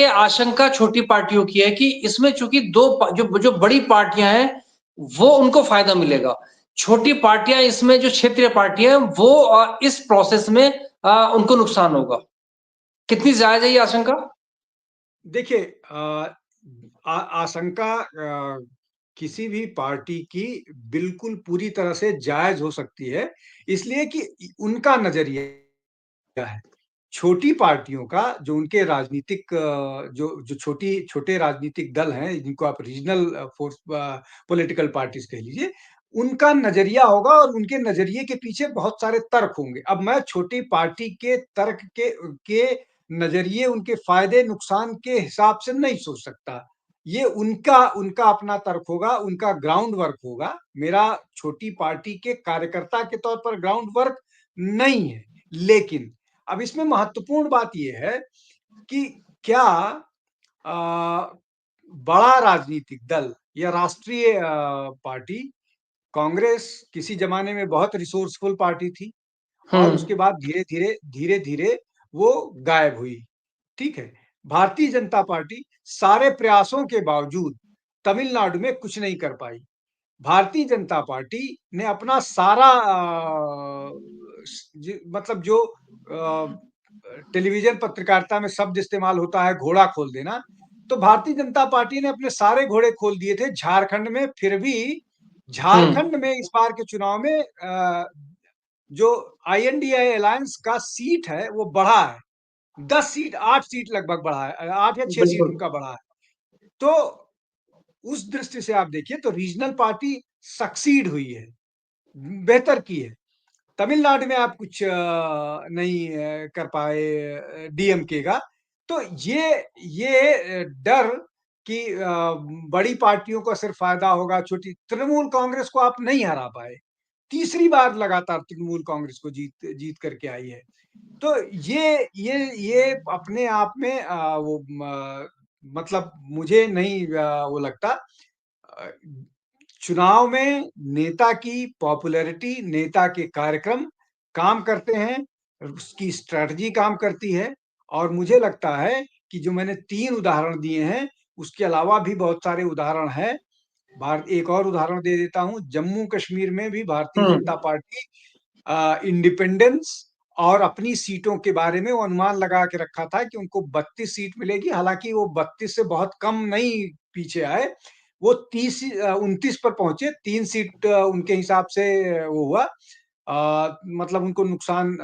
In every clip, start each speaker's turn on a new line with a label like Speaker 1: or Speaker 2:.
Speaker 1: ये आशंका छोटी पार्टियों की है कि इसमें चूंकि जो बड़ी पार्टियां हैं वो उनको फायदा मिलेगा। छोटी पार्टियां इसमें जो क्षेत्रीय पार्टियां हैं वो इस प्रोसेस में उनको नुकसान होगा। कितनी जायज है ये आशंका?
Speaker 2: देखिए आशंका किसी भी पार्टी की बिल्कुल पूरी तरह से जायज़ हो सकती है, इसलिए कि उनका नज़रिया है। छोटी पार्टियों का जो उनके राजनीतिक जो जो छोटे राजनीतिक दल हैं, जिनको आप रीजनल पॉलिटिकल पार्टीज़ कह लीजिए, उनका नज़रिया होगा और उनके नज़रिए के पीछे बहुत सारे तर्क होंगे। अब मैं छोटी पार्टी के तर्क के नज़रिए, उनके फ़ायदे-नुकसान के हिसाब से नहीं सोच सकता। ये उनका उनका अपना तर्क होगा, उनका ग्राउंड वर्क होगा। मेरा छोटी पार्टी के कार्यकर्ता के तौर पर ग्राउंड वर्क नहीं है। लेकिन अब इसमें महत्वपूर्ण बात ये है कि क्या अ, बड़ा राजनीतिक दल या राष्ट्रीय पार्टी कांग्रेस किसी ज़माने में बहुत रिसोर्सफुल पार्टी थी और
Speaker 1: हुँ,
Speaker 2: उसके बाद धीरे-धीरे वो गायब हुई, ठीक है? भारतीय जनता पार्टी सारे प्रयासों के बावजूद तमिलनाडु में कुछ नहीं कर पाई। भारतीय जनता पार्टी ने अपना सारा मतलब जो टेलीविज़न पत्रकारिता में शब्द इस्तेमाल होता है घोड़ा खोल देना, तो भारतीय जनता पार्टी ने अपने सारे घोड़े खोल दिए थे झारखंड में, फिर भी
Speaker 1: हुँ,
Speaker 2: झारखंड में इस बार के चुनाव में जो आईएनडीए अलायंस का सीट है वो बढ़ा है। 10 सीट 8 सीट लगभग बढ़ा है 8 या 6 सीट
Speaker 1: बिल्कुल।
Speaker 2: उनका बढ़ा है। तो उस दृष्टि से आप देखिए तो रीजनल पार्टी सक्सीड हुई है, बेहतर की है। तमिलनाडु में आप कुछ नहीं कर पाए डीएमके का। तो ये डर कि बड़ी पार्टियों को सिर्फ फ़ायदा होगा, छोटी तृणमूल कांग्रेस को आप नहीं हरा पाए। तीसरी बार लगातार तृणमूल कांग्रेस को जीत जीत करके आई है। तो ये अपने आप में वो मतलब मुझे नहीं वो लगता चुनाव में नेता की पॉपुलैरिटी, नेता के कार्यक्रम काम करते हैं, उसकी स्ट्रैटेजी काम करती है और मुझे लगता है कि जो मैंने 3 उदाहरण दिए हैं, उसके अलावा भी बहुत सारे उदाहरण हैं। एक और उदाहरण दे देता हूँ, जम्मू-कश्मीर में भी भारतीय
Speaker 1: हुँ,
Speaker 2: जनता पार्टी इंडिपेंडेंस और अपनी सीटों के बारे में वो अनुमान लगा के रखा था कि उनको 32 सीट मिलेगी, हालाँकि वो 32 से बहुत कम नहीं पीछे आए। वो 29 पर पहुँचे, 3 सीट उनके हिसाब से वो हुआ मतलब उनको नुकसान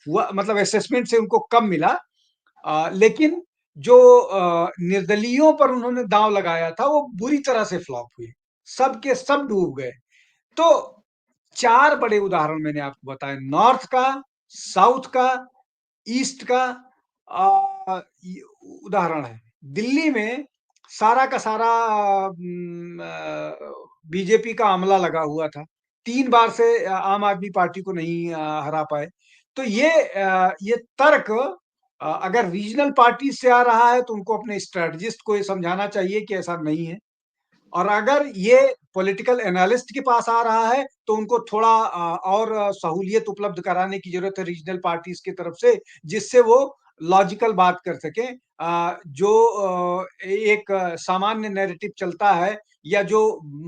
Speaker 2: हुआ मतलब असेसमेंट से उनको कम मिला। लेकिन जो निर्दलीयों पर उन्होंने दाँव लगाया था, वो बुरी तरह से फ्लॉप हुए। सब के सब डूब गए। तो 4 बड़े उदाहरण मैंने आपको बताए, नॉर्थ का, साउथ का, ईस्ट का ये उदाहरण है। दिल्ली में सारा का सारा बीजेपी का अमला लगा हुआ था। 3 बार से आम आदमी पार्टी को नहीं हरा पाए। तो ये तर्क अगर रीजनल पार्टी से आ रहा है तो उनको अपने स्ट्रैटेजिस्ट को ये समझाना चाहिए कि ऐसा नहीं है। और अगर ये पॉलिटिकल एनालिस्ट के पास आ रहा है, तो उनको थोड़ा और सहूलियत उपलब्ध कराने की ज़रूरत है रीजनल पार्टीज़ की तरफ से, जिससे वो लॉजिकल बात कर सकें। जो एक सामान्य नैरेटिव चलता है या जो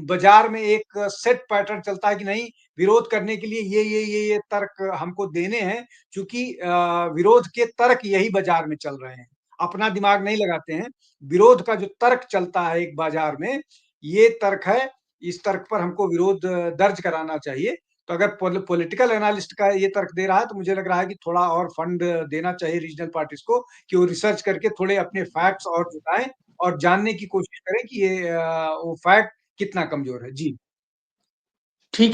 Speaker 2: बाज़ार में एक सेट पैटर्न चलता है कि नहीं, विरोध करने के लिए ये तर्क हमको देने हैं, चूँकि विरोध के तर्क यही बाज़ार में चल रहे हैं। अपना दिमाग नहीं लगाते हैं। विरोध का जो तर्क चलता है एक बाज़ार में, ये तर्क है, इस तर्क पर हमको विरोध दर्ज कराना चाहिए। तो अगर पॉलिटिकल एनालिस्ट का ये तर्क दे रहा है, तो मुझे लग रहा है कि थोड़ा और फंड देना चाहिए रीजनल पार्टीज़ को कि वो रिसर्च करके थोड़े अपने फैक्ट्स और जुटाएँ और जानने की कोशिश करें कि ये वो फैक्ट कितना कमज़ोर है। जी।
Speaker 1: ठीक है।